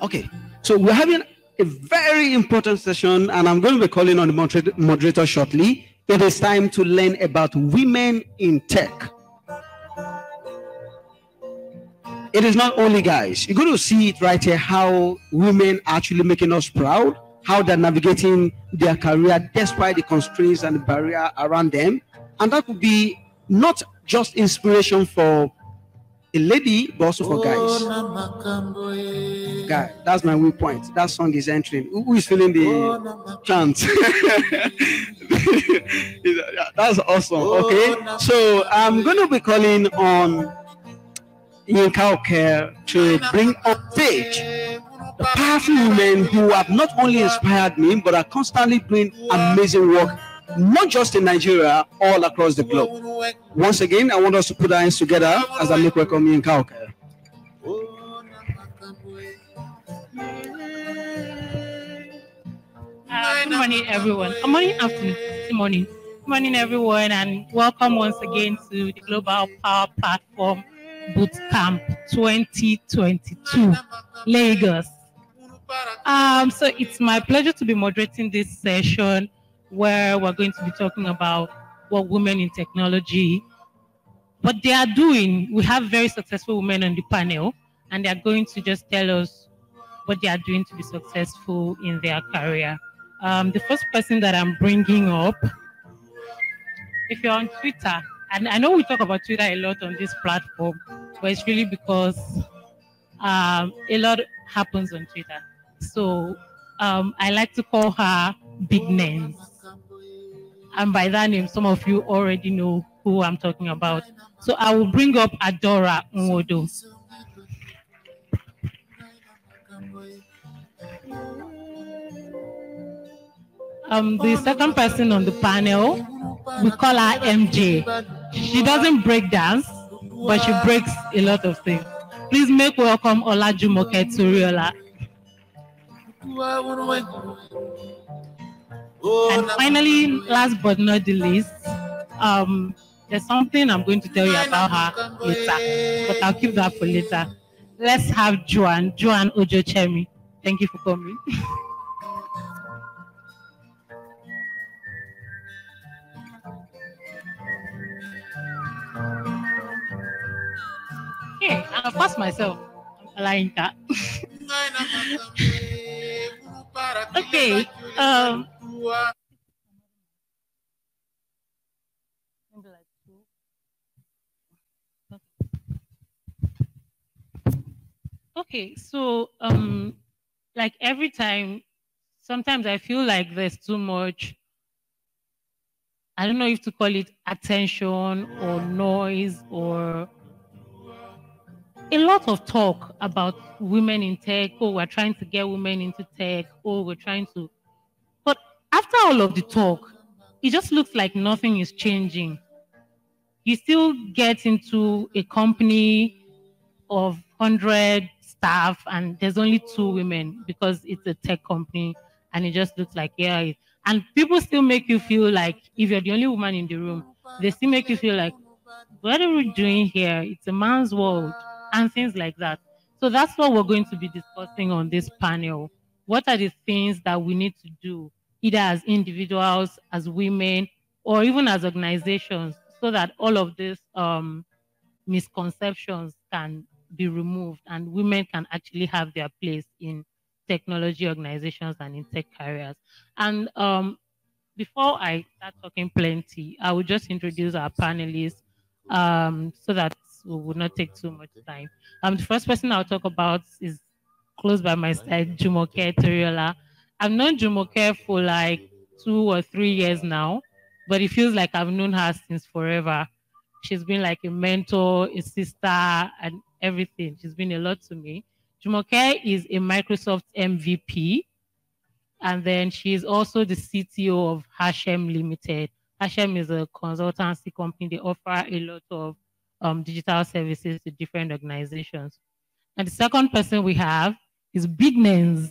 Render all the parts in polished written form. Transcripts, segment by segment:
Okay, so we're having a very important session, and I'm going to be calling on the moderator shortly. It is time to learn about women in tech. It is not only guys. You're going to see it right here, how women are actually making us proud, how they're navigating their career despite the constraints and the barrier around them. And that would be not just inspiration for a lady, but also for guys. Guy, that's my weak point. That song is entering. Who is feeling the chant? That's awesome. Okay, so I'm going to be calling on Yinka Oker to bring on stage the powerful women who have not only inspired me, but are constantly doing amazing work, not just in Nigeria, all across the globe. Once again, I want us to put our hands together as I make welcome Yinka Oker. Good morning, everyone. Good morning, afternoon. Good morning. Good morning, everyone, and welcome once again to the Global Power Platform Bootcamp 2022, Lagos. So it's my pleasure to be moderating this session where we're going to be talking about what women in technology, what they are doing. We have very successful women on the panel, and they're going to just tell us what they are doing to be successful in their career. The first person that I'm bringing up, if you're on Twitter, and I know we talk about Twitter a lot on this platform, but it's really because a lot happens on Twitter. So I like to call her Big Names. And by that name, some of you already know who I'm talking about. So I will bring up Adora Nwodo. The second person on the panel, we call her MJ. She doesn't break dance, but she breaks a lot of things. Please make welcome Olajumoke Turiola. And finally, last but not the least, there's something I'm going to tell you about her later, but I'll keep that for later. Let's have Joan Ojochemi. Thank you for coming. Okay, and of course myself, I'm Alainka. Okay. Okay, so like every time, sometimes I feel like there's too much, I don't know if to call it attention or noise or a lot of talk about women in tech. Oh, we're trying to get women into tech. Oh, we're trying to. But after all of the talk, it just looks like nothing is changing. You still get into a company of 100 staff and there's only 2 women because it's a tech company and it just looks like, yeah. And people still make you feel like, if you're the only woman in the room, they still make you feel like, what are we doing here? It's a man's world and things like that. So that's what we're going to be discussing on this panel. What are the things that we need to do, either as individuals, as women, or even as organizations, so that all of these misconceptions can be removed and women can actually have their place in technology organizations and in tech careers. And before I start talking plenty, I will just introduce our panelists so that we will not take too much time. The first person I'll talk about is close by my side, Jumoke Toriola. I've known Jumoke for like 2 or 3 years now, but it feels like I've known her since forever. She's been like a mentor, a sister, and everything. She's been a lot to me. Jumoke is a Microsoft MVP, and then she is also the CTO of Hashem Limited. Hashem is a consultancy company. They offer a lot of digital services to different organizations. And the second person we have is Big Names,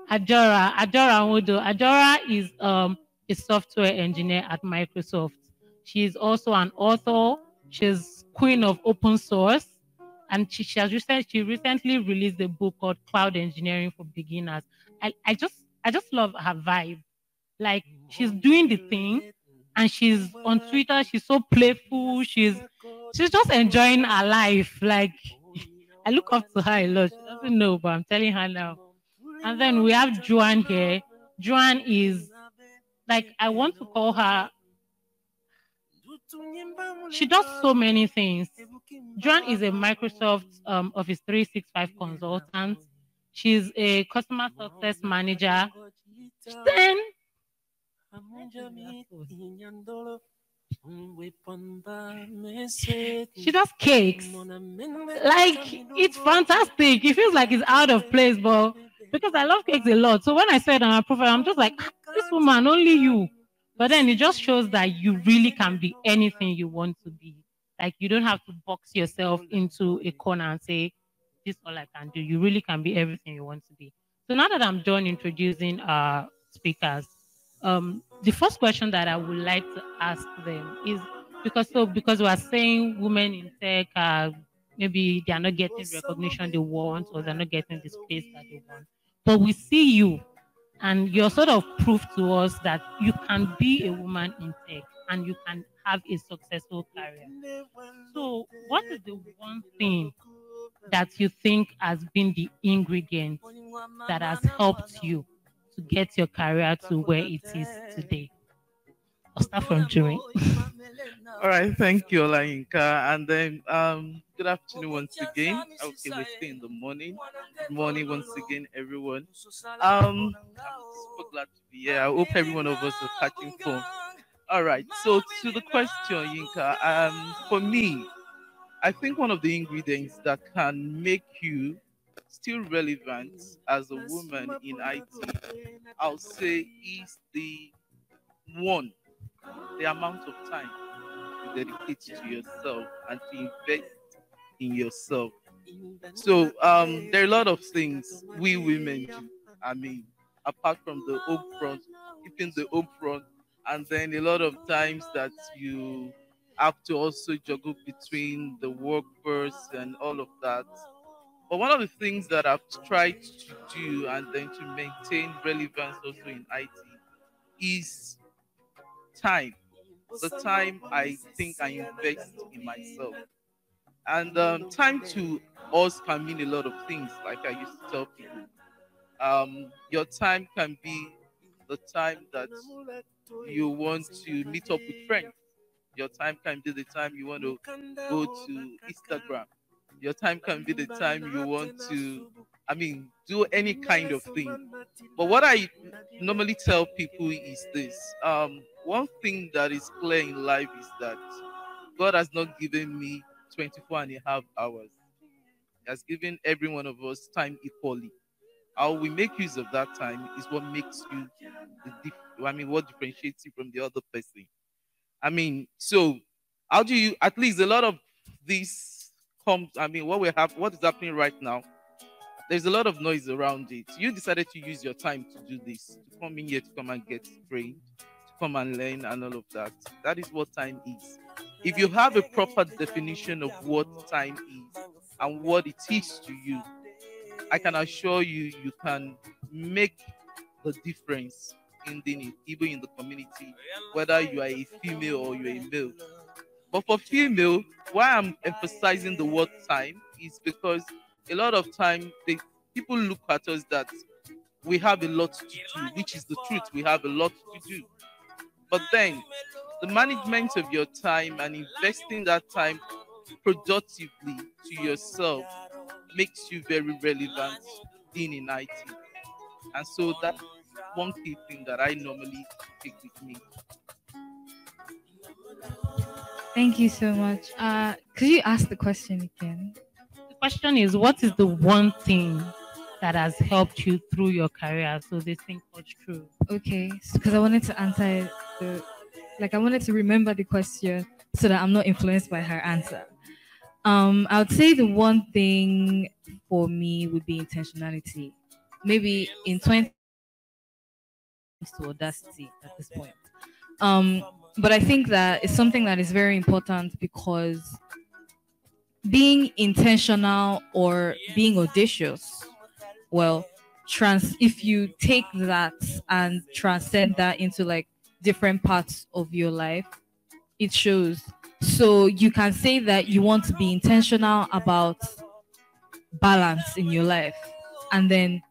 Adora Nwodo. Adora is a software engineer at Microsoft. She is also an author. She's queen of open source. and she recently released a book called Cloud Engineering for Beginners. I just love her vibe. Like she's doing the thing, and she's on Twitter. She's so playful. She's just enjoying her life. Like I look up to her a lot. She doesn't know, but I'm telling her now. And then we have Joanne here. Joanne is like I want to call her. She does so many things. Joan is a Microsoft Office 365 consultant. She's a customer success manager. Then she does cakes. Like it's fantastic. It feels like it's out of place, but because I love cakes a lot. So when I saw it on her profile, I'm just like, "Ah, this woman, only you." But then it just shows that you really can be anything you want to be. Like you don't have to box yourself into a corner and say, this is all I can do. You really can be everything you want to be. So now that I'm done introducing our speakers, the first question that I would like to ask them is because we are saying women in tech are maybe they are not getting recognition they want, or they're not getting the space that they want. But we see you, and you're sort of proof to us that you can be a woman in tech and you can have a successful career. So, what is the one thing that you think has been the ingredient that has helped you to get your career to where it is today? I'll start from Jimmy. All right, thank you, Olayinka. And then good afternoon once again. Okay, we're still in the morning. Good morning once again, everyone. I'm super glad to be here. I hope every one of us are catching phone. All right, so to the question, Yinka, for me, I think one of the ingredients that can make you still relevant as a woman in IT, I'll say, is one, the amount of time to dedicate to yourself and to invest in yourself. So there are a lot of things we women do. I mean, apart from the home front, keeping the home front, and then a lot of times that you have to also juggle between the workforce and all of that. But one of the things that I've tried to do and then to maintain relevance also in IT is time. The time I think I invest in myself. And time to us can mean a lot of things, like I used to tell people. Your time can be the time that you want to meet up with friends. Your time can be the time you want to go to Instagram. Your time can be the time you want to, I mean, do any kind of thing. But what I normally tell people is this: one thing that is clear in life is that God has not given me 24 and a half hours. He has given every one of us time equally. How we make use of that time is what makes you I mean, what differentiates you from the other person. I mean, so how do you, at least a lot of this comes, I mean, what is happening right now, there's a lot of noise around it. You decided to use your time to do this, to come in here, to come and get trained, to come and learn, and all of that. That is what time is. If you have a proper definition of what time is and what it is to you, I can assure you, you can make the difference even in the community, whether you are a female or you're a male. But for female, why I'm emphasizing the word time is because a lot of time people look at us that we have a lot to do, which is the truth. We have a lot to do. But then the management of your time and investing that time productively to yourself makes you very relevant being in IT. And so that's one key thing that I normally take with me. Thank you so much. Could you ask the question again? The question is, what is the one thing that has helped you through your career? So this thing called true. Okay, because I wanted to answer I wanted to remember the question so that I'm not influenced by her answer. I would say the one thing for me would be intentionality. Maybe in 20 to audacity at this point. But I think that it's something that is very important because being intentional or being audacious, well, if you take that and transcend that into like different parts of your life, it shows. So you can say that you want to be intentional about balance in your life, and then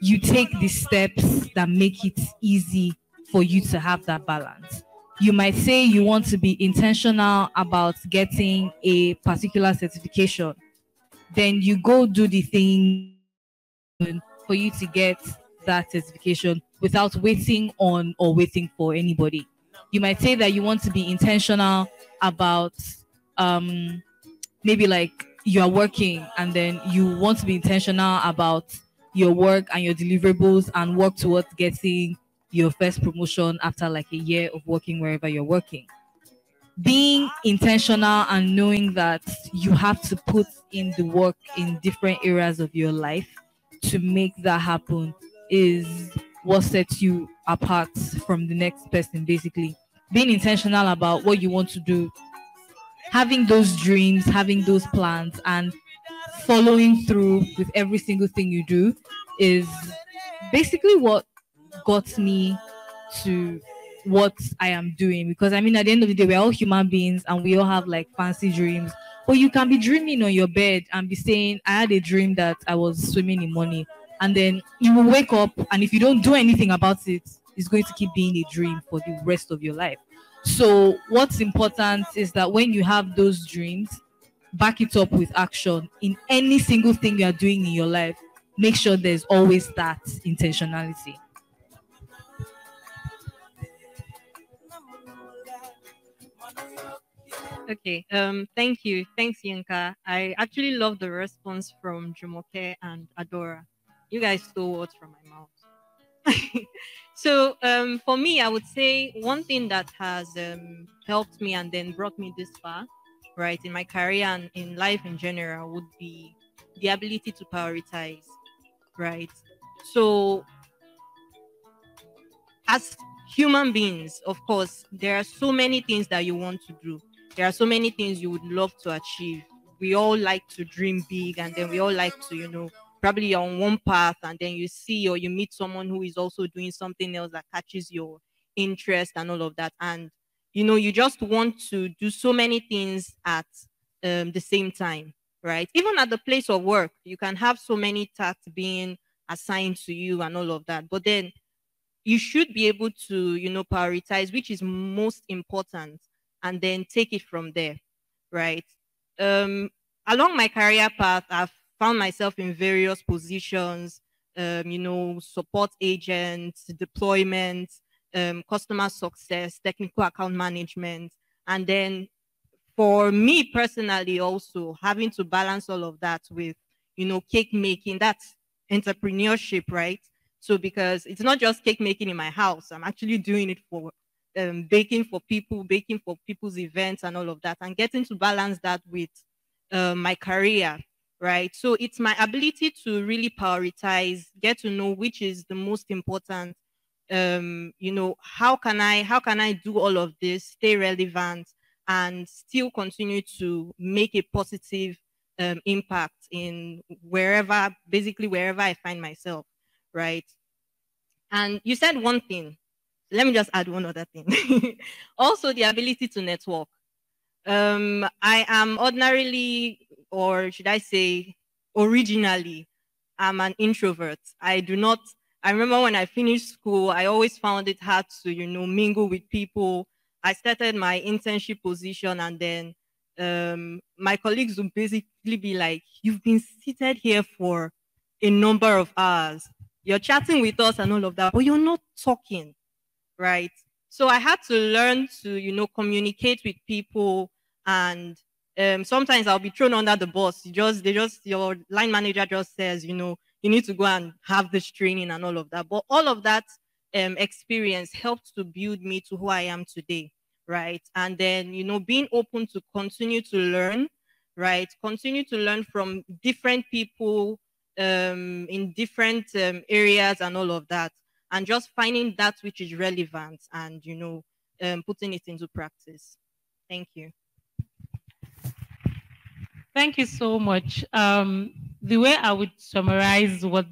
you take the steps that make it easy for you to have that balance. You might say you want to be intentional about getting a particular certification, then you go do the thing for you to get that certification without waiting on or waiting for anybody. You might say that you want to be intentional about um, maybe like you are working and then you want to be intentional about your work and your deliverables and work towards getting your first promotion after like a year of working wherever you're working. Being intentional and knowing that you have to put in the work in different areas of your life to make that happen is what sets you apart from the next person. Basically, being intentional about what you want to do, having those dreams, having those plans, and following through with every single thing you do is basically what got me to what I am doing. Because I mean, at the end of the day, we're all human beings and we all have like fancy dreams. But you can be dreaming on your bed and be saying, I had a dream that I was swimming in money. And then you will wake up, and if you don't do anything about it, it's going to keep being a dream for the rest of your life. So, what's important is that when you have those dreams, back it up with action in any single thing you are doing in your life. Make sure there's always that intentionality. Okay. Thank you. Thanks, Yinka. I actually love the response from Jumoke and Adora. You guys stole words from my mouth. So for me, I would say one thing that has helped me and then brought me this far, right, in my career and in life in general, would be the ability to prioritize, right? So as human beings, of course, there are so many things that you want to do. There are so many things you would love to achieve. We all like to dream big, and then we all like to, probably you're on one path and then you see or you meet someone who is also doing something else that catches your interest and all of that. And, you just want to do so many things at the same time, right? Even at the place of work, you can have so many tasks being assigned to you and all of that. But then you should be able to, prioritize which is most important and then take it from there, right? Um, Along my career path, I've found myself in various positions, support agents, deployment, customer success, technical account management. And then for me personally, also having to balance all of that with, cake making, that's entrepreneurship, right? So because it's not just cake making in my house, I'm actually doing it for baking for people, baking for people's events and all of that, and getting to balance that with my career, right? So it's my ability to really prioritize, get to know which is the most important. How can I do all of this, stay relevant, and still continue to make a positive impact in basically wherever I find myself, right? And you said one thing. Let me just add one other thing. Also, the ability to network. I am ordinarily, or should I say, originally, I'm an introvert. I remember when I finished school, I always found it hard to, mingle with people. I started my internship position, and then my colleagues would basically be like, you've been seated here for a number of hours. You're chatting with us and all of that, but you're not talking, right? So I had to learn to, communicate with people, and sometimes I'll be thrown under the bus. Your line manager just says, you need to go and have this training and all of that. But all of that experience helped to build me to who I am today, right? And then, being open to continue to learn, right? Continue to learn from different people in different areas and all of that, and just finding that which is relevant and, putting it into practice. Thank you. Thank you so much. The way I would summarize what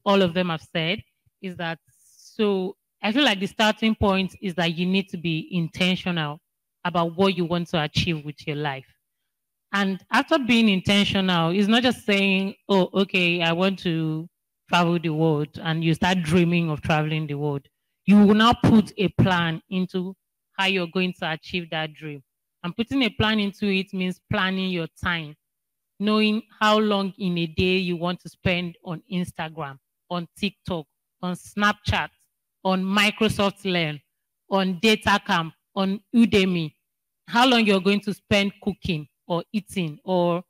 all of them have said is that, so I feel like the starting point is that you need to be intentional about what you want to achieve with your life. And after being intentional, it's not just saying, oh, okay, I want to travel the world, and you start dreaming of traveling the world. You will now put a plan into how you're going to achieve that dream. And putting a plan into it means planning your time, knowing how long in a day you want to spend on Instagram, on TikTok, on Snapchat, on Microsoft Learn, on Data Camp, on Udemy, how long you're going to spend cooking or eating or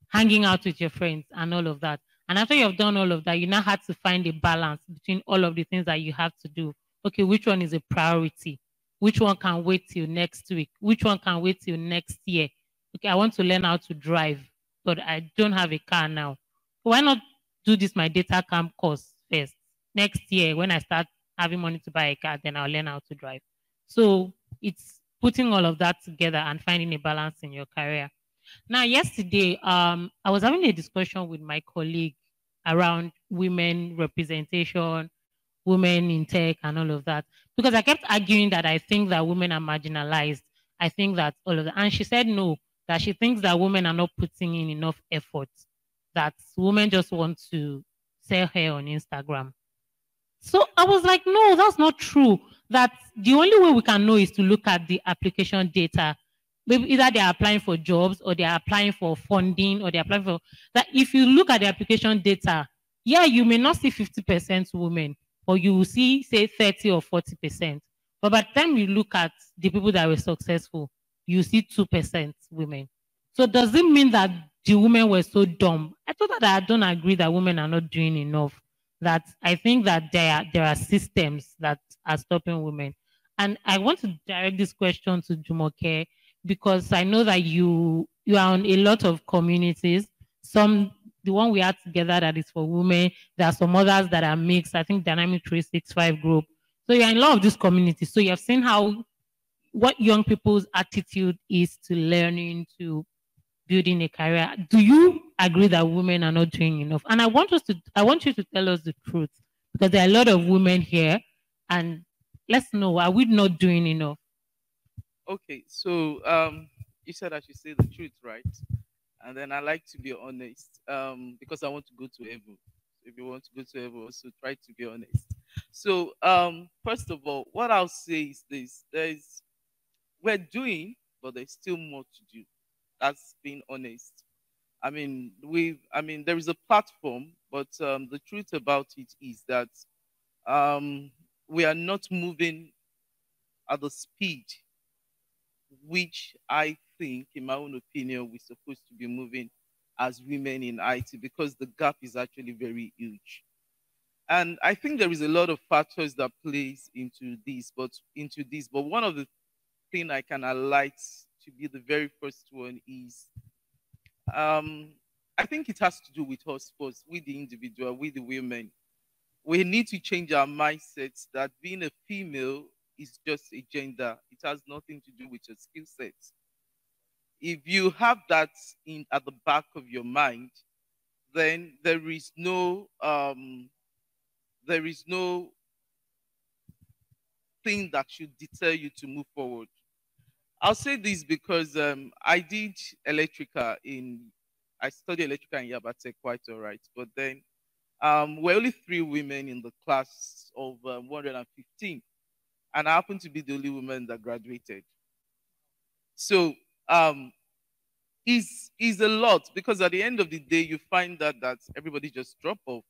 hanging out with your friends and all of that. And after you've done all of that, you now have to find a balance between all of the things that you have to do. Okay, which one is a priority? Which one can wait till next week? Which one can wait till next year? Okay, I want to learn how to drive, but I don't have a car now. Why not do this my data camp course first? Next year, when I start having money to buy a car, then I'll learn how to drive. So it's putting all of that together and finding a balance in your career. Now, yesterday, I was having a discussion with my colleague around women representation, women in tech, and all of that, because I kept arguing that I think that women are marginalized. I think that all of that. And she said no, that she thinks that women are not putting in enough effort, that women just want to sell hair on Instagram. So I was like, no, that's not true. That the only way we can know is to look at the application data. Maybe either they are applying for jobs or they are applying for funding or they are applying for that. If you look at the application data, yeah, you may not see 50% women, or you will see, say, 30 or 40%. But by the time you look at the people that were successful, you see 2% women. So does it mean that the women were so dumb? I thought that I don't agree that women are not doing enough. That I think that there are systems that are stopping women. And I want to direct this question to Jumoke, because I know that you are on a lot of communities. Some, the one we had together that is for women. There are some others that are mixed. I think Dynamic 365 group. So you're in a lot of these communities. So you have seen how what young people's attitude is to learning, to building a career. Do you agree that women are not doing enough? And I want you to tell us the truth, because there are a lot of women here, and let's know, are we not doing enough? Okay, so you said I should say the truth, right? And then I like to be honest, because I want to go to heaven. If you want to go to heaven, also try to be honest. So first of all, what I'll say is this: we're doing, but there's still more to do. That's being honest. There is a platform, but the truth about it is that um, we are not moving at the speed which I think, in my own opinion, we're supposed to be moving as women in IT, because the gap is actually very huge. And I think there is a lot of factors that plays into this. But one of the things I can highlight to be the very first one is um, I think it has to do with us first, with the individual, with the women. We need to change our mindsets that being a female is just a gender. It has nothing to do with your skill set. If you have that in at the back of your mind, then there is no thing that should deter you to move forward. I'll say this because I studied electrical in Yabate, quite all right. But then we're only 3 women in the class of 115, and I happen to be the only woman that graduated. So is a lot, because at the end of the day, you find that everybody just drop off,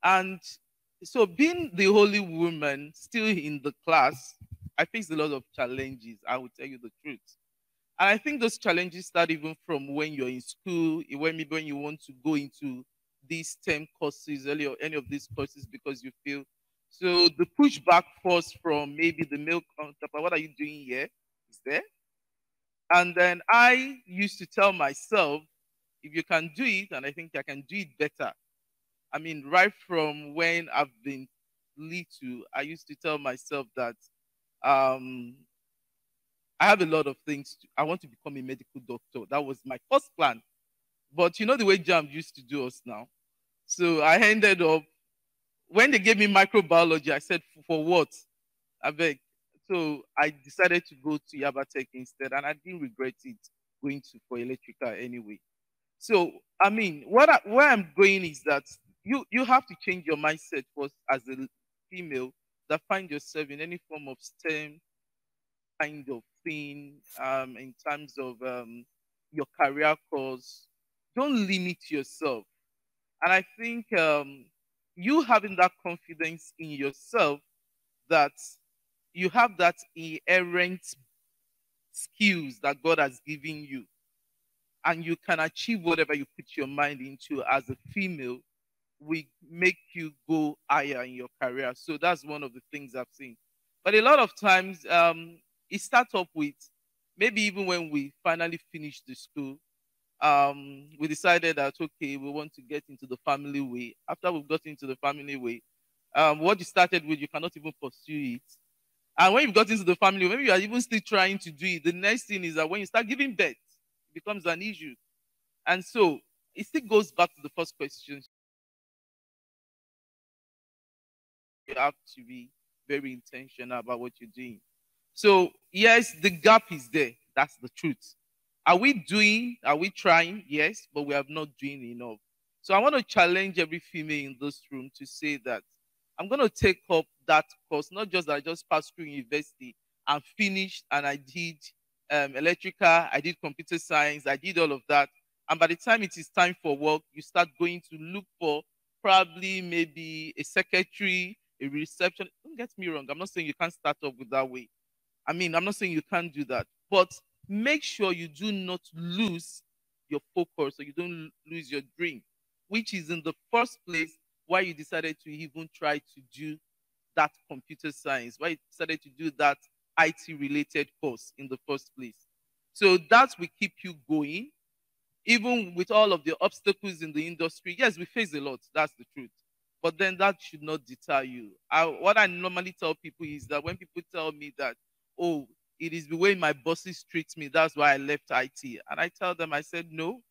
and so being the only woman still in the class, I faced a lot of challenges. I will tell you the truth. And I think those challenges start even from when you're in school, when you want to go into these STEM courses, any of these courses, because you feel so the pushback force from maybe the male counterpart, what are you doing here? Is there? And then I used to tell myself, if you can do it, and I think I can do it better. I mean, right from when I've been little, I used to tell myself that um, I have a lot of things. I want to become a medical doctor. That was my first plan. But you know the way JAM used to do us now. So I ended up, when they gave me microbiology, I said, for what? I beg. So I decided to go to Yaba Tech instead, and I didn't regret it going to for electrical anyway. So I mean, where I'm going is that you have to change your mindset first as a female that find yourself in any form of STEM kind of thing, in terms of your career course. Don't limit yourself. And I think you having that confidence in yourself, that you have that inherent skills that God has given you, and you can achieve whatever you put your mind into as a female, will make you go higher in your career. So that's one of the things I've seen. But a lot of times, it starts up with, maybe even when we finally finished the school, we decided that, okay, we want to get into the family way. After we've got into the family way, what you started with, you cannot even pursue it. And when you've got into the family, maybe you are even still trying to do it. The next thing is that when you start giving birth, it becomes an issue. And so it still goes back to the first question. You have to be very intentional about what you're doing. So yes, the gap is there. That's the truth. Are we trying? Yes, but we are not doing enough. So I want to challenge every female in this room to say that I'm going to take up that course, not just that I just passed through university and finished, and I did electrical, I did computer science, I did all of that. And by the time it is time for work, you start going to look for probably maybe a secretary, a reception. Don't get me wrong. I'm not saying you can't start off with that way. I mean, I'm not saying you can't do that. But make sure you do not lose your focus, or you don't lose your dream, which is in the first place why you decided to even try to do that computer science, why you decided to do that IT related course in the first place. So that will keep you going, even with all of the obstacles in the industry. Yes, we face a lot, that's the truth. But then that should not deter you. What I normally tell people is that when people tell me that, oh, it is the way my bosses treat me, that's why I left IT. And I tell them, I said, no.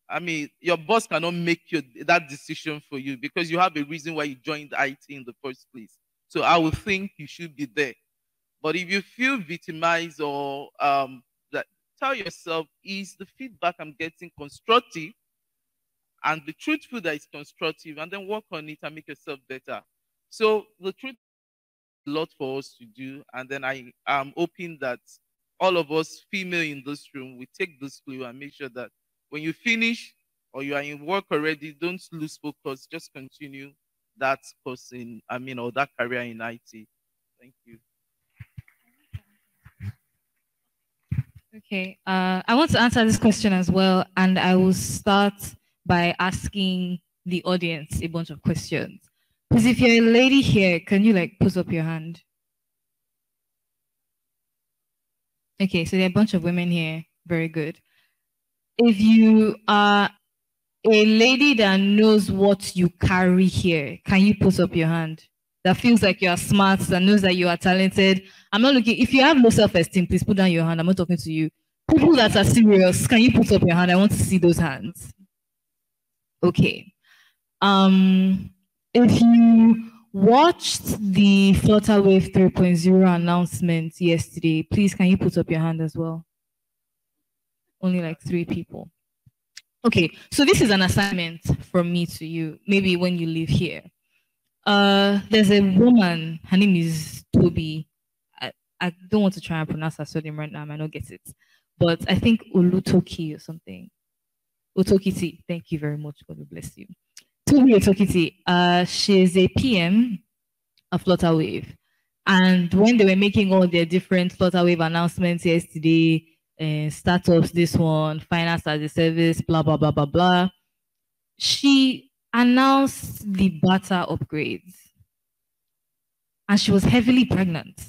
I mean, your boss cannot make that decision for you, because you have a reason why you joined IT in the first place. So I would think you should be there. But if you feel victimized, or that, tell yourself, is the feedback I'm getting constructive? And the truthful that is constructive, and then work on it and make yourself better. So the truth, a lot for us to do. And then I am hoping that all of us female in this room, we take this clue and make sure that when you finish or you are in work already, don't lose focus. Just continue that course or that career in IT. Thank you. Okay. I want to answer this question as well, and I will start by asking the audience a bunch of questions. Because if you're a lady here, can you put up your hand? Okay, so there are a bunch of women here. Very good. If you are a lady that knows what you carry here, can you put up your hand? That feels like you are smart, that knows that you are talented. I'm not looking, if you have low self-esteem, please put down your hand. I'm not talking to you. People that are serious, can you put up your hand? I want to see those hands. Okay. If you watched the Flutterwave 3.0 announcement yesterday, please, can you put up your hand as well? Only 3 people. Okay, so this is an assignment from me to you, maybe when you live here. There's a woman, her name is Toby. I don't want to try and pronounce her surname right now, I might not get it. But I think Olutoki or something. Otokiti, thank you very much, God bless you. Toby Otokiti, she's a PM of Flutterwave. And when they were making all their different Flutterwave announcements yesterday, startups, this one, finance as a service, blah, blah, blah, blah, blah, she announced the bata upgrades. And she was heavily pregnant.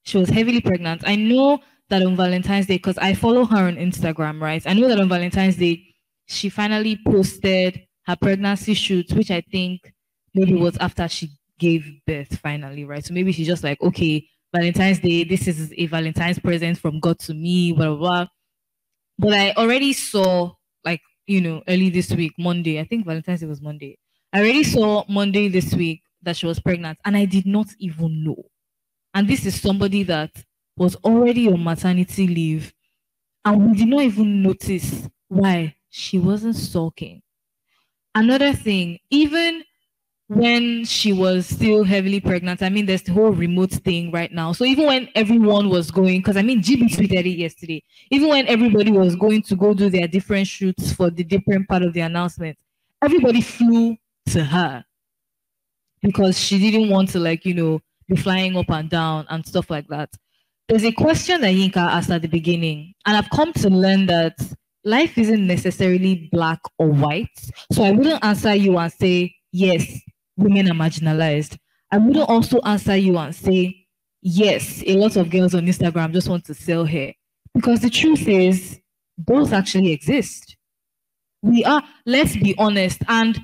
She was heavily pregnant. I know that on Valentine's Day, because I follow her on Instagram, right? I know that on Valentine's Day, she finally posted her pregnancy shoot, which I think maybe was after she gave birth finally, right? So maybe she's just like, okay, Valentine's Day, this is a Valentine's present from God to me, blah, blah, blah. But I already saw, like, early this week, Monday, I think Valentine's Day was Monday. I already saw Monday this week that she was pregnant, and I did not even know. And this is somebody that was already on maternity leave, and we did not even notice why she wasn't sulking. Another thing, even when she was still heavily pregnant, I mean, there's the whole remote thing right now. So even when everyone was going, because I mean, GB tweeted it yesterday, even when everybody was going to go do their different shoots for the different part of the announcement, everybody flew to her because she didn't want to, like, be flying up and down and stuff like that. There's a question that Yinka asked at the beginning, and I've come to learn that life isn't necessarily black or white. So I wouldn't answer you and say, yes, women are marginalized. I wouldn't also answer you and say, yes, a lot of girls on Instagram just want to sell hair. Because the truth is, those actually exist. Let's be honest, and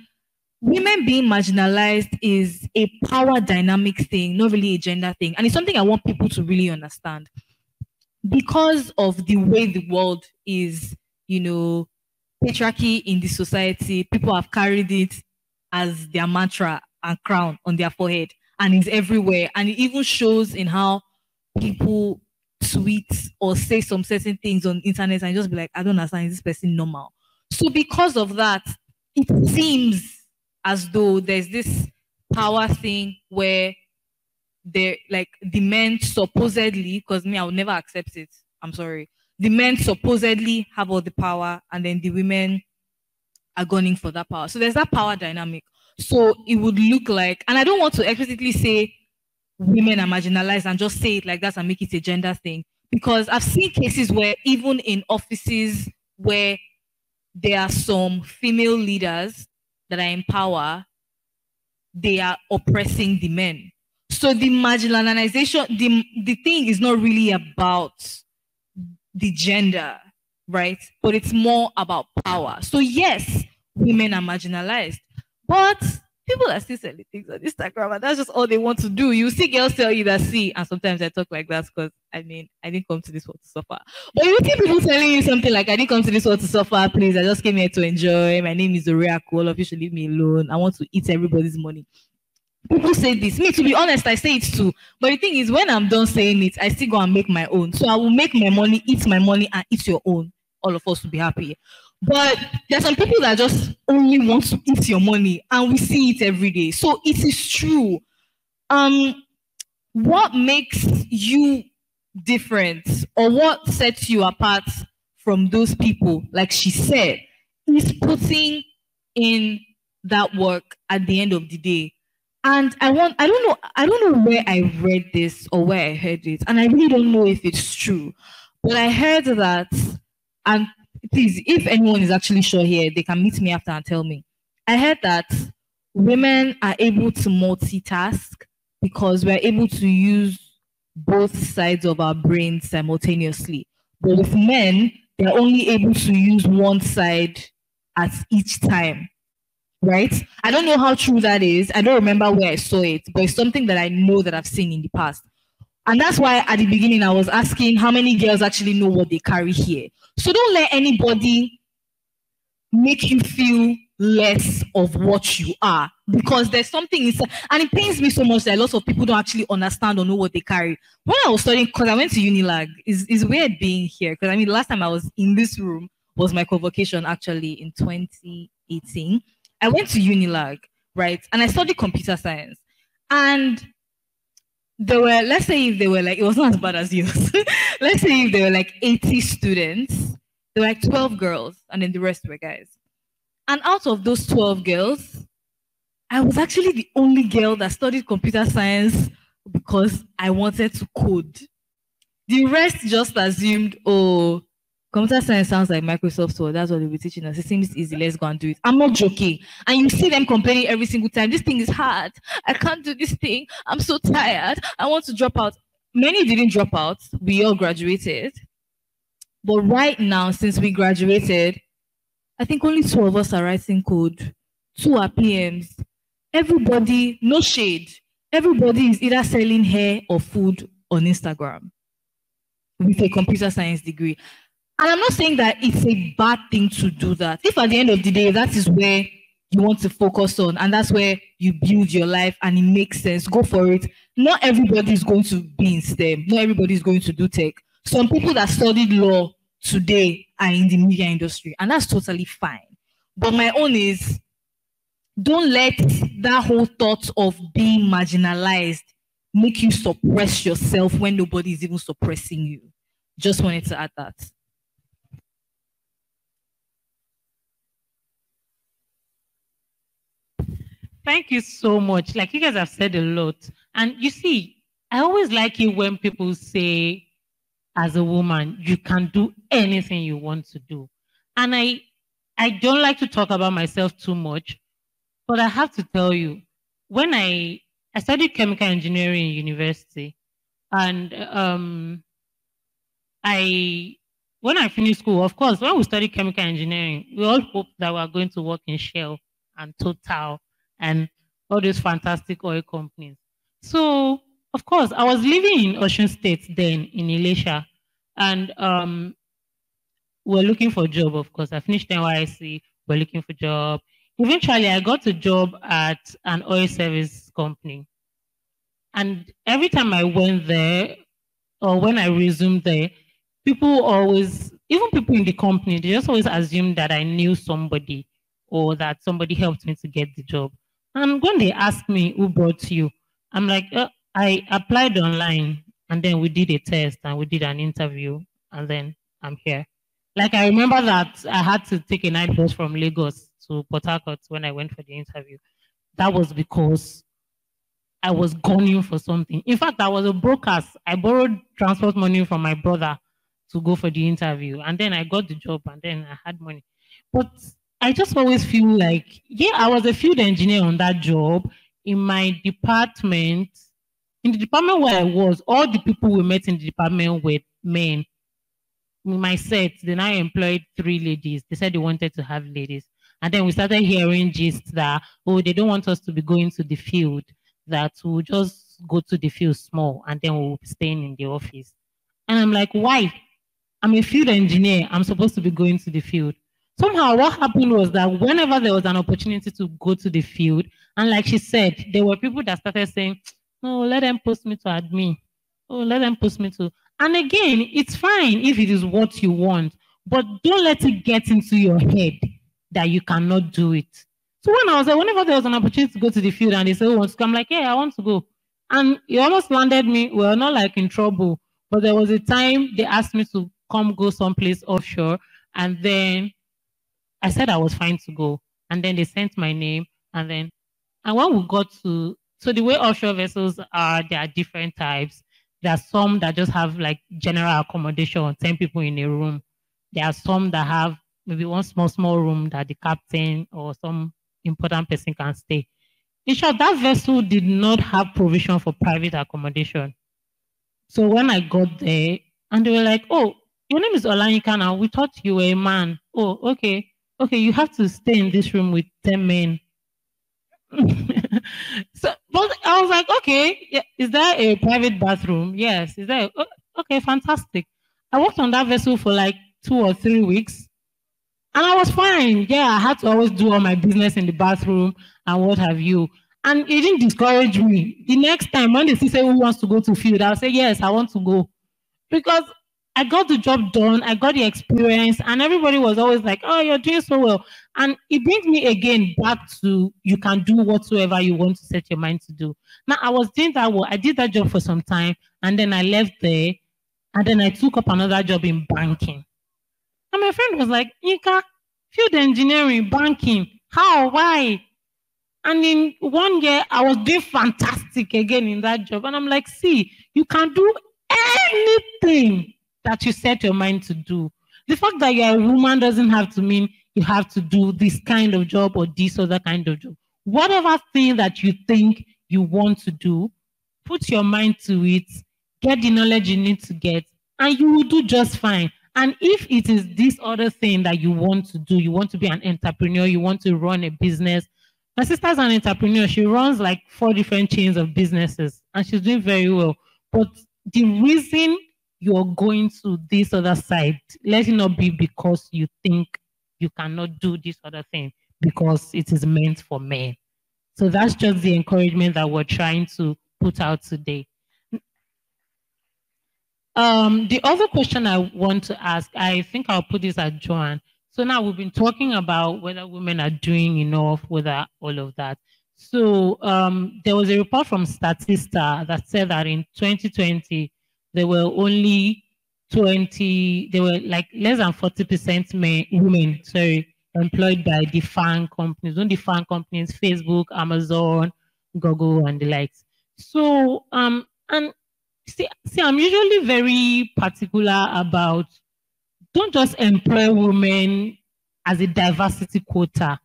women being marginalized is a power dynamic thing, not really a gender thing. And it's something I want people to really understand. Because of the way the world is, patriarchy in the society, people have carried it as their mantra and crown on their forehead, and it's everywhere. And it even shows in how people tweet or say some certain things on internet and just be like, I don't understand, is this person normal? So because of that, it seems as though there's this power thing where the men supposedly, because me, I would never accept it, I'm sorry, the men supposedly have all the power, and then the women are gunning for that power. So there's that power dynamic. So it would look like, and I don't want to explicitly say women are marginalized and just say it like that and make it a gender thing, because I've seen cases where even in offices where there are some female leaders that are in power, they are oppressing the men. So the marginalization, the thing is not really about the gender, right? But it's more about power. So yes, women are marginalized, but people are still selling things on Instagram, and that's just all they want to do. You see girls tell you that, see, and sometimes I talk like that because I didn't come to this world to suffer. But you see people telling you something like, I didn't come to this world to suffer, please, I just came here to enjoy. My name is Oriaku, all of you should leave me alone. I want to eat everybody's money. People say this. Me, to be honest, I say it too. But the thing is, when I'm done saying it, I still go and make my own. So I will make my money, eat my money, and eat your own. All of us will be happy. But there are some people that just only want to eat your money, and we see it every day. So it is true. What makes you different, or what sets you apart from those people, like she said, is putting in that work at the end of the day. And I don't know where I read this or where I heard it, and I really don't know if it's true. But I heard that, and please, if anyone is actually sure here, they can meet me after and tell me. I heard that women are able to multitask because we're able to use both sides of our brains simultaneously. But with men, they're only able to use one side at each time. Right? I don't know how true that is. I don't remember where I saw it, but it's something that I know that I've seen in the past. And that's why at the beginning I was asking how many girls actually know what they carry here. So don't let anybody make you feel less of what you are, because there's something inside. And it pains me so much that lots of people don't actually understand or know what they carry. When I was studying, because I went to Unilag, it's weird being here, because I mean, the last time I was in this room was my convocation actually in 2018. I went to Unilag, right? And I studied computer science. And there were, let's say if they were like, it was not as bad as yours. Let's say if there were like 80 students, there were like 12 girls, and then the rest were guys. And out of those 12 girls, I was actually the only girl that studied computer science because I wanted to code. The rest just assumed, oh, computer science sounds like Microsoft Word. That's what they'll be teaching us. It seems easy. Let's go and do it. I'm not joking. And you see them complaining every single time. This thing is hard. I can't do this thing. I'm so tired. I want to drop out. Many didn't drop out. We all graduated. But right now, since we graduated, I think only 2 of us are writing code. 2 are PMs. Everybody, no shade. Everybody is either selling hair or food on Instagram with a computer science degree. And I'm not saying that it's a bad thing to do that. If at the end of the day, that is where you want to focus on and that's where you build your life and it makes sense, go for it. Not everybody is going to be in STEM. Not everybody is going to do tech. Some people that studied law today are in the media industry and that's totally fine. But my own is, don't let that whole thought of being marginalized make you suppress yourself when nobody is even suppressing you. Just wanted to add that. Thank you so much. Like you guys have said a lot. And you see, I always like it when people say, as a woman, you can do anything you want to do. And I don't like to talk about myself too much, but I have to tell you, when I studied chemical engineering in university, and when I finished school, of course, when we studied chemical engineering, we all hoped that we were going to work in Shell and Total and all those fantastic oil companies. So, of course, I was living in Ocean State then, in Elisha, and we're looking for a job, of course. I finished NYSC, we're looking for a job. Eventually, I got a job at an oil service company. And every time I went there, or when I resumed there, people always, even people in the company, they just always assumed that I knew somebody or that somebody helped me to get the job. And when they asked me, who brought you? I'm like, I applied online and then we did a test and we did an interview and then I'm here. Like I remember that I had to take a night bus from Lagos to Port Harcourt when I went for the interview. That was because I was gunning for something. In fact, I was a broker. I borrowed transport money from my brother to go for the interview. And then I got the job and then I had money. But I just always feel like, yeah, I was a field engineer on that job. In my department, in the department where I was, all the people we met in the department were men. In my set, then I employed 3 ladies. They said they wanted to have ladies. And then we started hearing gists that, oh, they don't want us to be going to the field, that we'll just go to the field small and then we'll be staying in the office. And I'm like, why? I'm a field engineer. I'm supposed to be going to the field. Somehow what happened was that whenever there was an opportunity to go to the field, and like she said, there were people that started saying, oh, let them post me to admin. Oh, let them post me to. And again, it's fine if it is what you want, but don't let it get into your head that you cannot do it. So when I was there, whenever there was an opportunity to go to the field and they said, oh, want to go, I'm like, yeah, I want to go. And it almost landed me, well, not like in trouble, but there was a time they asked me to come go someplace offshore. And then I said I was fine to go. And then they sent my name. And when we got to, so the way offshore vessels are, there are different types. There are some that just have like general accommodation, 10 people in a room. There are some that have maybe one small room that the captain or some important person can stay. In short, that vessel did not have provision for private accommodation. So when I got there, and they were like, oh, your name is Olanyika now. We thought you were a man. Oh, okay. Okay, you have to stay in this room with 10 men. So, but I was like, okay, yeah, is there a private bathroom? Yes. Is there? Okay, fantastic. I worked on that vessel for like 2 or 3 weeks. And I was fine. Yeah, I had to always do all my business in the bathroom and what have you. And it didn't discourage me. The next time when they say who wants to go to field, I'll say, yes, I want to go. Because I got the job done, I got the experience, and everybody was always like, oh, you're doing so well. And it brings me again back to you can do whatsoever you want to set your mind to do. Now, I was doing that well. I did that job for some time, and then I left there, and then I took up another job in banking. And my friend was like, Ika, field engineering, banking, how, why? And in 1 year, I was doing fantastic again in that job. And I'm like, see, you can do anything that you set your mind to do. The fact that you're a woman doesn't have to mean you have to do this kind of job or this other kind of job. Whatever thing that you think you want to do, put your mind to it, get the knowledge you need to get, and you will do just fine. And if it is this other thing that you want to do, you want to be an entrepreneur, you want to run a business. My sister's an entrepreneur. She runs like 4 different chains of businesses, and she's doing very well. But the reason you're going to this other side, let it not be because you think you cannot do this other thing because it is meant for men. So that's just the encouragement that we're trying to put out today. The other question I want to ask, I think I'll put this at Joanne. So now we've been talking about whether women are doing enough, whether all of that. So there was a report from Statista that said that in 2020, there were only 20, there were like less than 40% women, sorry, employed by the FAANG companies, not the FAANG companies, Facebook, Amazon, Google, and the likes. So, and see, I'm usually very particular about don't just employ women as a diversity quota.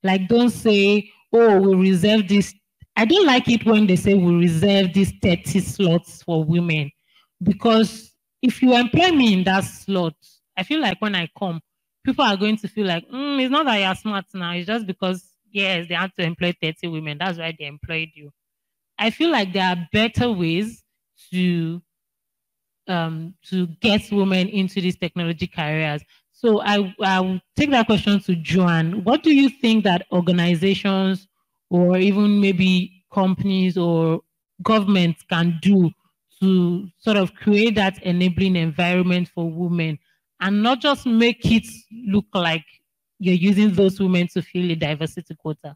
Like, don't say, oh, we reserve this. I don't like it when they say we reserve these 30 slots for women, because if you employ me in that slot, I feel like when I come, people are going to feel like, it's not that you're smart now. It's just because, yes, they had to employ 30 women. That's why they employed you. I feel like there are better ways to get women into these technology careers. So I will take that question to Joanne. What do you think that organizations or even maybe companies or governments can do to sort of create that enabling environment for women and not just make it look like you're using those women to fill a diversity quota?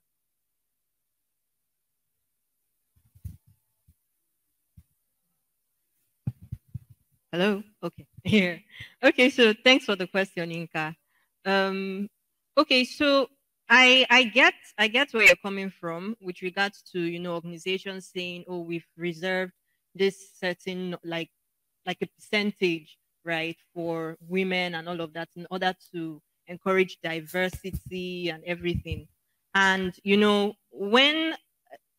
Hello. Okay. Here. Okay. So thanks for the question, Inka. Okay. So I get where you're coming from with regards to organizations saying, oh, we've reserved this certain like a percentage, right, for women and all of that in order to encourage diversity and everything. And when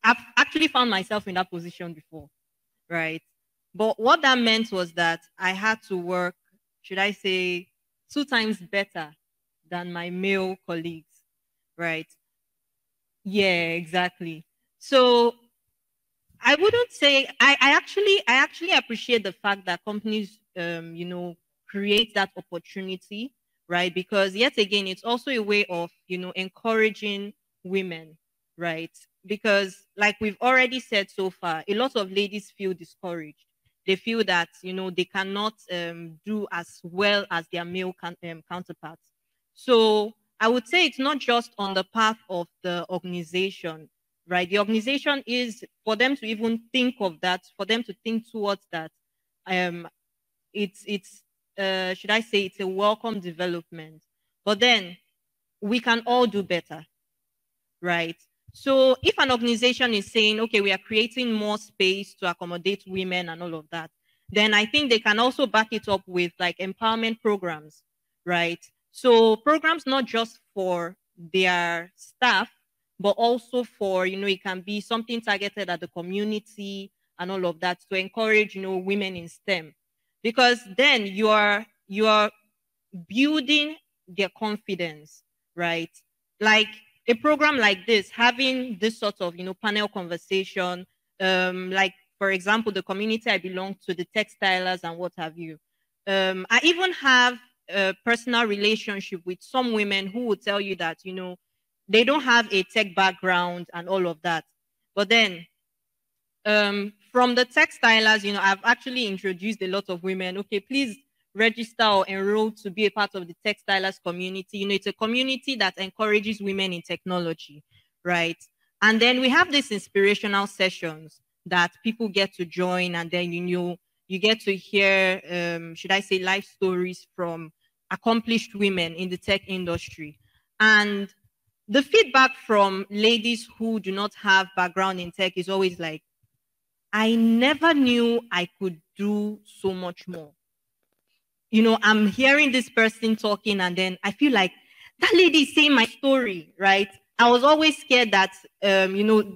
I've actually found myself in that position before, right? But what that meant was that I had to work, should I say, 2 times better than my male colleagues, right? Yeah, exactly. So I wouldn't say I actually appreciate the fact that companies create that opportunity, right? Because yet again, it's also a way of encouraging women, right? Because like we've already said so far, a lot of ladies feel discouraged. They feel that they cannot do as well as their male counterparts. So I would say it's not just on the path of the organization, right? The organization is for them to even think of that, for them to think towards that. It's should I say it's a welcome development, but then we can all do better, right? So if an organization is saying, okay, we are creating more space to accommodate women and all of that, then I think they can also back it up with like empowerment programs, right? So programs not just for their staff, but also for, it can be something targeted at the community and all of that to encourage, women in STEM. Because then you are building their confidence, right? Like a program like this, having this sort of, panel conversation, like, for example, the community I belong to, the textilers and what have you. I even have a personal relationship with some women who would tell you that, they don't have a tech background and all of that. But then from the textilers, I've actually introduced a lot of women. Okay, please register or enroll to be a part of the textilers community. It's a community that encourages women in technology, right? And then we have these inspirational sessions that people get to join, and then you get to hear, should I say, life stories from accomplished women in the tech industry. And the feedback from ladies who do not have background in tech is always like, I never knew I could do so much more. I'm hearing this person talking, and then I feel like that lady is saying my story, right? I was always scared that, the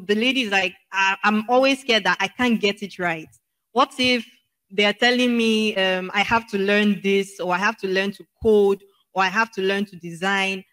lady is like, I'm always scared that I can't get it right. What if they're telling me I have to learn this, or I have to learn to code, or I have to learn to design?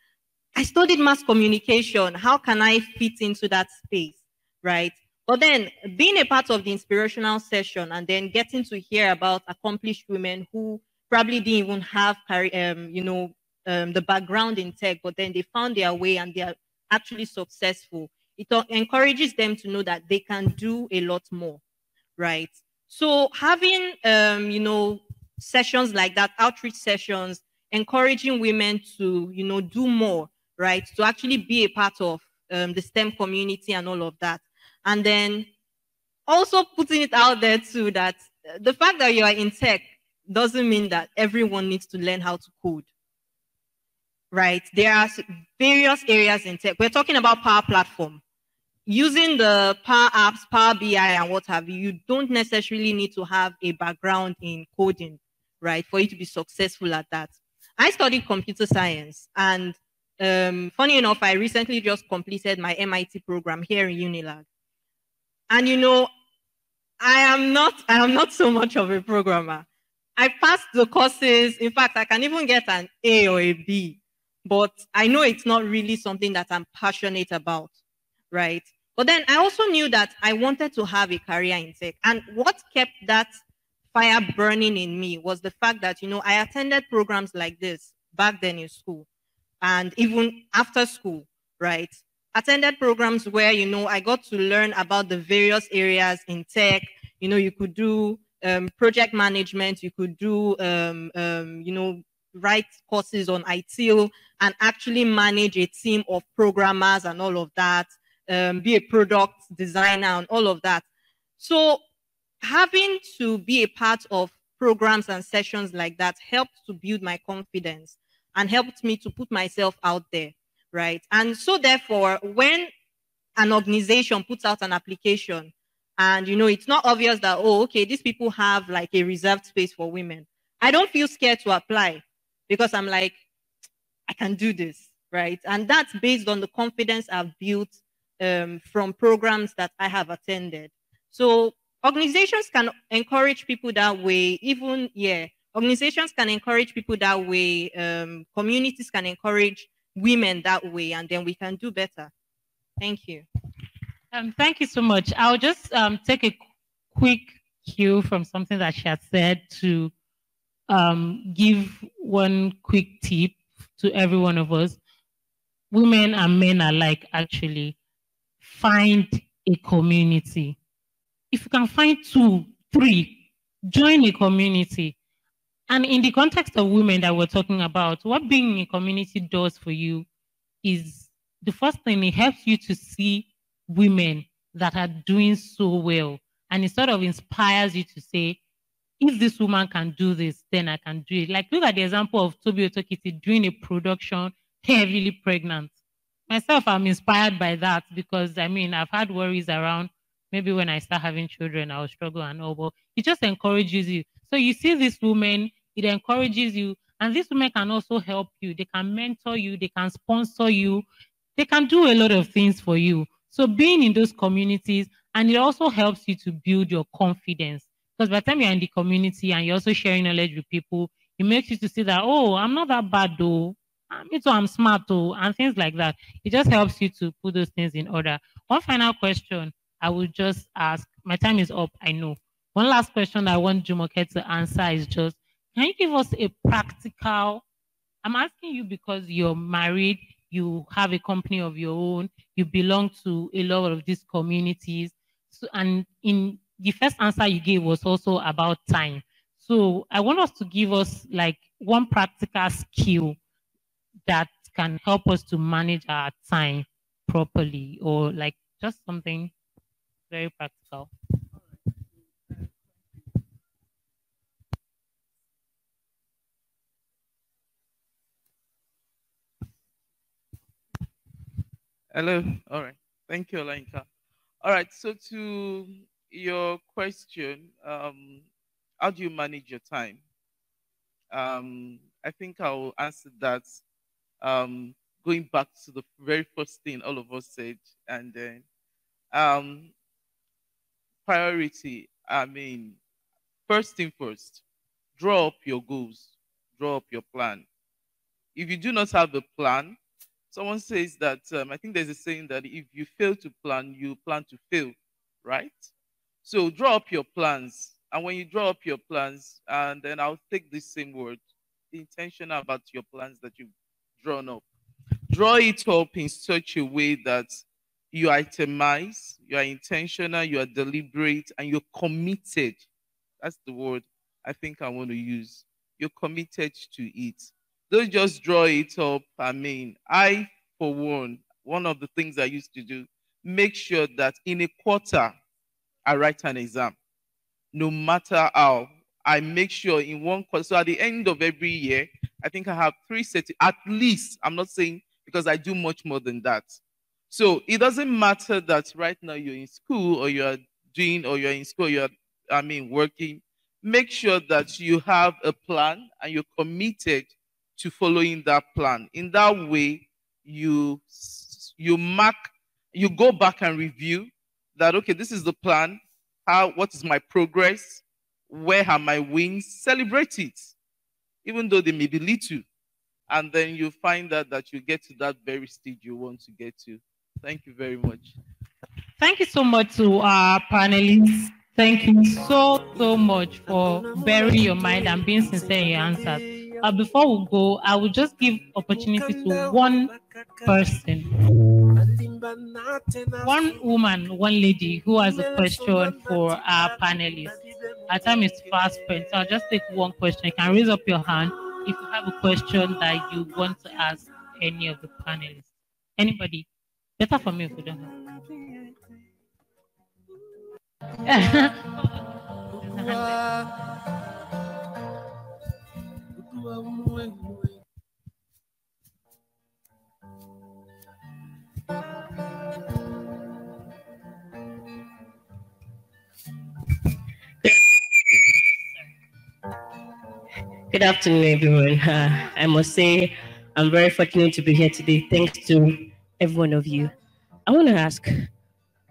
I studied mass communication. How can I fit into that space, right? But then being a part of the inspirational session and then getting to hear about accomplished women who probably didn't even have, the background in tech, but then they found their way and they are actually successful. It encourages them to know that they can do a lot more, right? So having, sessions like that, outreach sessions, encouraging women to, do more, right? To actually be a part of the STEM community and all of that. And then also putting it out there too that the fact that you are in tech doesn't mean that everyone needs to learn how to code, right? There are various areas in tech. We're talking about Power Platform. Using the Power Apps, Power BI, and what have you, you don't necessarily need to have a background in coding, right, for you to be successful at that. I studied computer science, and funny enough, I recently just completed my MIT program here in Unilag. And I am not so much of a programmer. I passed the courses. In fact, I can even get an A or a B, but I know it's not really something that I'm passionate about, right? But then I also knew that I wanted to have a career in tech. And what kept that fire burning in me was the fact that, I attended programs like this back then in school and even after school, right? Attended programs where, I got to learn about the various areas in tech. You could do project management, you could do, write courses on ITIL and actually manage a team of programmers and all of that, be a product designer and all of that. So having to be a part of programs and sessions like that helped to build my confidence and helped me to put myself out there, right? And so therefore, when an organization puts out an application and, it's not obvious that, oh, okay, these people have like a reserved space for women, I don't feel scared to apply because I'm like, I can do this, right? And that's based on the confidence I've built from programs that I have attended. So organizations can encourage people that way, organizations can encourage people that way, communities can encourage women that way, and then we can do better. Thank you. Thank you so much. I'll just take a quick cue from something that she had said to give one quick tip to every one of us. Women and men alike, actually, find a community. If you can find 2, 3, join a community. And in the context of women that we're talking about, what being in a community does for you is the first thing, it helps you to see women that are doing so well. And it sort of inspires you to say, if this woman can do this, then I can do it. Like, look at the example of Tobi Otokiti doing a production heavily pregnant. Myself, I'm inspired by that because, I've had worries around maybe when I start having children, I'll struggle and all, but it just encourages you. So you see this woman, it encourages you, and this woman can also help you. They can mentor you, they can sponsor you, they can do a lot of things for you. So being in those communities, and it also helps you to build your confidence. Because by the time you're in the community and you're also sharing knowledge with people, it makes you to see that, oh, I'm not that bad though. Me too, I'm smart though, and things like that. It just helps you to put those things in order. One final question I will just ask. My time is up, I know. One last question I want Jumoke to answer is just, can you give us a practical, I'm asking you because you're married, you have a company of your own, you belong to a lot of these communities. So, and in the first answer you gave was also about time. So I want us to give us like one practical skill that can help us to manage our time properly, or like just something very practical. Hello. All right. Thank you, Olenka. All right. So to your question, how do you manage your time? I think I'll answer that going back to the very first thing all of us said, and then um, priority. First thing first, draw up your goals, draw up your plan. If you do not have a plan, someone says that I think there's a saying that if you fail to plan, you plan to fail, right? So draw up your plans. And when you draw up your plans, and then I'll take this same word, be intentional about your plans that you've drawn up. Draw it up in such a way that you itemize, you are intentional, you are deliberate, and you're committed. That's the word I think I want to use. You're committed to it. Don't just draw it up. I mean, I, for one of the things I used to do, make sure that in a quarter, I write an exam. No matter how, I make sure in one quarter. So at the end of every year, I think I have three sets, at least. I'm not saying because I do much more than that. So it doesn't matter that right now you're in school or you're doing or you're in school, working. Make sure that you have a plan and you're committed to following that plan. In that way, you mark, you go back and review that, okay, this is the plan. What is my progress? Where are my wins? Celebrate it, even though they may be little. And then you find out that you get to that very stage you want to get to. Thank you very much. Thank you so much to our panelists. Thank you so much for bearing your mind and being sincere in your answers. Before we go, I will just give opportunity to one person, one woman, one lady who has a question for our panelists. Our time is fast spent, so I'll just take one question. You can raise up your hand if you have a question that you want to ask any of the panelists. Anybody? Better for me if you don't have. Good afternoon, everyone. I must say I'm very fortunate to be here today. Thanks to every one of you. I want to ask,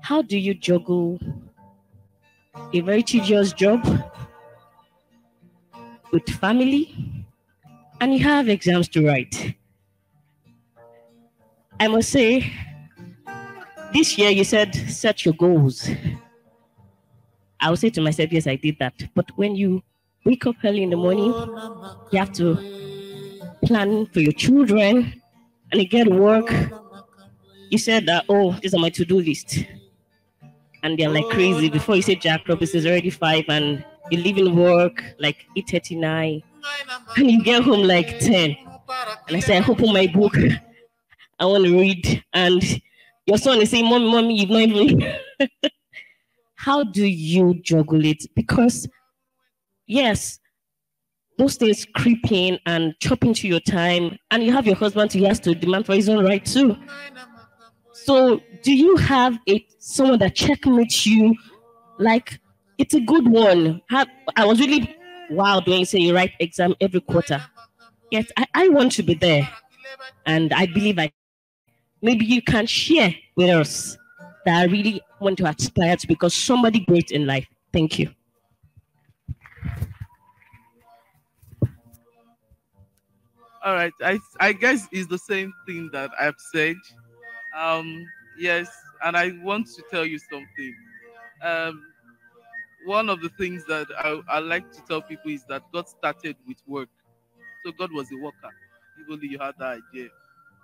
how do you juggle a very tedious job with family and you have exams to write? I must say, this year you said set your goals. I will say to myself, yes, I did that. But when you wake up early in the morning, you have to plan for your children and you get to work. You said that, oh, these are my to-do list. And they're like crazy. Before you say Jack Robinson is already 5 and you leave in work like 8:39 and you get home like 10. And I say, I open my book. I want to read. And your son is saying, mommy, you've not even... How do you juggle it? Because, yes, those things creep in and chop into your time. And you have your husband who has to demand for his own right too. So do you have someone that checkmates you? Like, it's a good one. I was really wild when you say you write exam every quarter. Yes, I want to be there. And I believe maybe you can share with us that I really want to aspire to become somebody great in life. Thank you. All right. I guess it's the same thing that I've said. Yes, and I want to tell you something. Um, One of the things that I like to tell people is that God started with work. So God was a worker. If only you had that idea.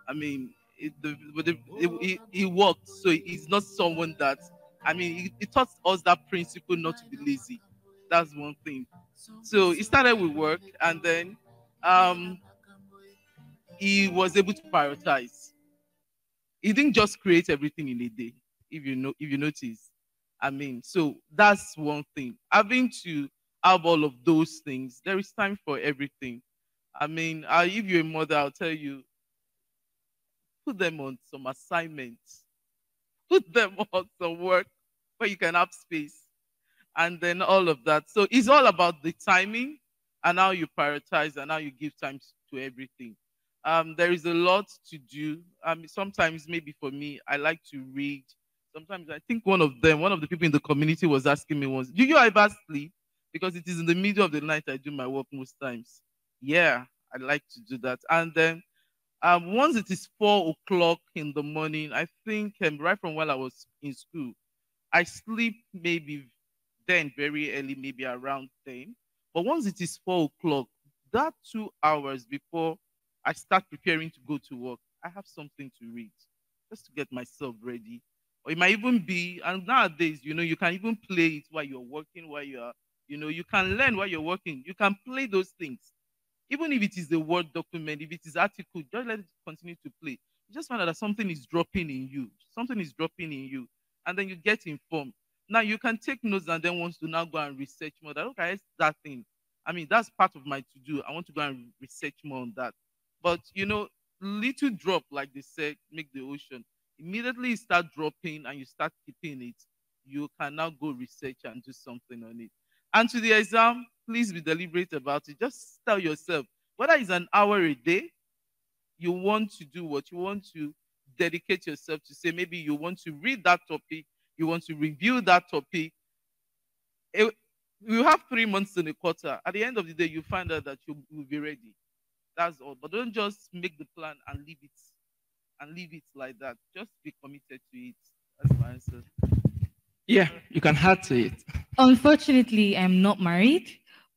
I mean, he worked. So he's not someone that, he taught us that principle not to be lazy. That's one thing. So he started with work and then he was able to prioritize. He didn't just create everything in a day, if you notice. So that's one thing. Having to have all of those things, there is time for everything. If you're a mother, I'll tell you, put them on some assignments, put them on some work where you can have space, and then all of that. So it's all about the timing and how you prioritize and how you give time to everything. There is a lot to do. Sometimes maybe for me, I like to read. Sometimes I think one of the people in the community was asking me once, do you ever sleep? Because it is in the middle of the night I do my work most times. Yeah, I like to do that. And then once it is 4 o'clock in the morning, I think right from while I was in school, I sleep maybe then very early, maybe around 10. But once it is 4 o'clock, that 2 hours before I start preparing to go to work, I have something to read just to get myself ready. Or it might even be, and nowadays, you can even play it while you're working, while you're, you can learn while you're working. You can play those things. Even if it is a Word document, if it is article, just let it continue to play. You just find out that something is dropping in you. Something is dropping in you. And then you get informed. Now you can take notes and then want to now go and research more. That, okay, that thing. I mean, that's part of my to-do. I want to go and research more on that. But, little drop, like they said, make the ocean. Immediately you start dropping and you start keeping it, you can now go research and do something on it. And to the exam, please be deliberate about it. Just tell yourself, whether it's an hour a day, you want to do what you want to dedicate yourself to. Say maybe you want to read that topic, you want to review that topic. You have 3 months in a quarter. At the end of the day, you find out that you will be ready. That's all. But don't just make the plan and leave it like that. Just be committed to it. That's my answer. Yeah, you can add to it. Unfortunately, I'm not married,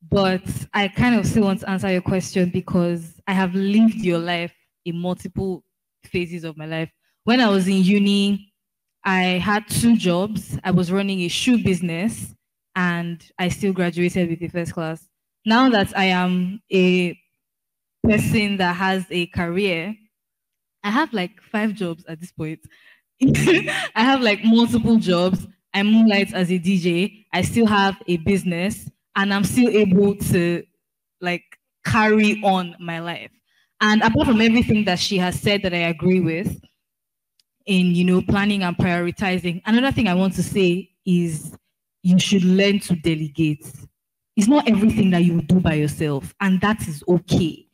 but I kind of still want to answer your question because I have lived your life in multiple phases of my life. When I was in uni, I had 2 jobs. I was running a shoe business and I still graduated with a first class. Now that I am a person that has a career, I have like 5 jobs at this point. I have like multiple jobs. I moonlight as a DJ. I still have a business and I'm still able to like carry on my life. And apart from everything that she has said that I agree with in, planning and prioritizing, another thing I want to say is you should learn to delegate. It's not everything that you do by yourself, and that is okay.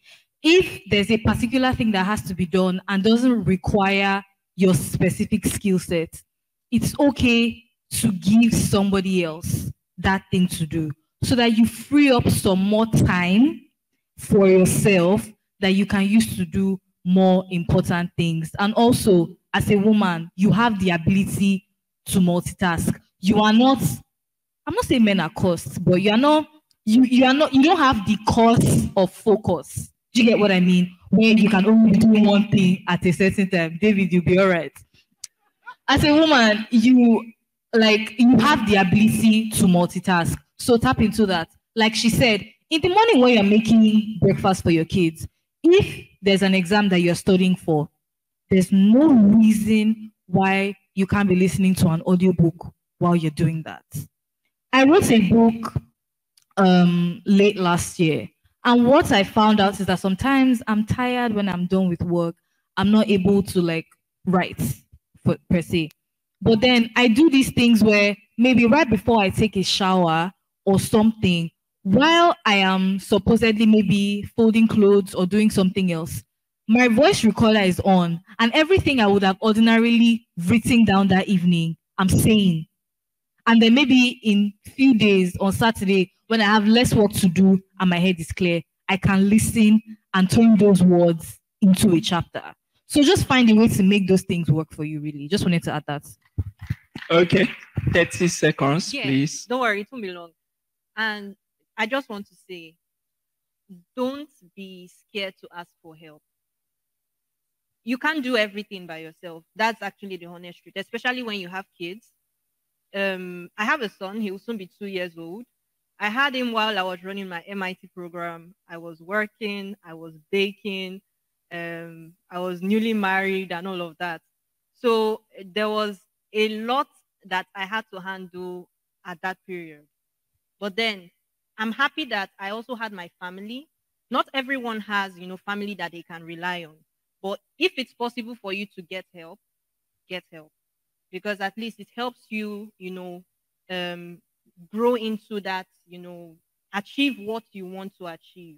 If there's a particular thing that has to be done and doesn't require your specific skill set, it's okay to give somebody else that thing to do so that you free up some more time for yourself that you can use to do more important things. And also, as a woman, you have the ability to multitask. You are not, I'm not saying men are cursed, but you don't have the curse of focus. Do you get what I mean? Where you can only do one thing at a certain time. David, you'll be all right. As a woman, you have the ability to multitask. So tap into that. Like she said, in the morning when you're making breakfast for your kids, if there's an exam that you're studying for, there's no reason why you can't be listening to an audiobook while you're doing that. I wrote a book late last year. And what I found out is that sometimes I'm tired when I'm done with work. I'm not able to write per se. But then I do these things where maybe right before I take a shower or something, while I am supposedly maybe folding clothes or doing something else, my voice recorder is on and everything I would have ordinarily written down that evening, I'm saying. And then maybe in a few days on Saturday, when I have less work to do and my head is clear, I can listen and turn those words into a chapter. So just find a way to make those things work for you, really. Just wanted to add that. Okay, 30 seconds, please. Don't worry, it won't be long. And I just want to say, don't be scared to ask for help. You can't do everything by yourself. That's actually the honest truth, especially when you have kids. I have a son. He will soon be 2 years old. I had him while I was running my MIT program. I was working, I was baking, I was newly married and all of that. So there was a lot that I had to handle at that period. But then I'm happy that I also had my family. Not everyone has, family that they can rely on. But if it's possible for you to get help, get help. Because at least it helps you, grow into that, achieve what you want to achieve,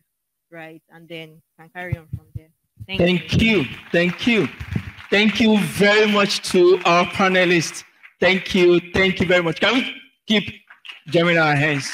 right? And then can carry on from there. Thank you. Thank you very much to our panelists. Thank you very much. Can we keep jamming our hands?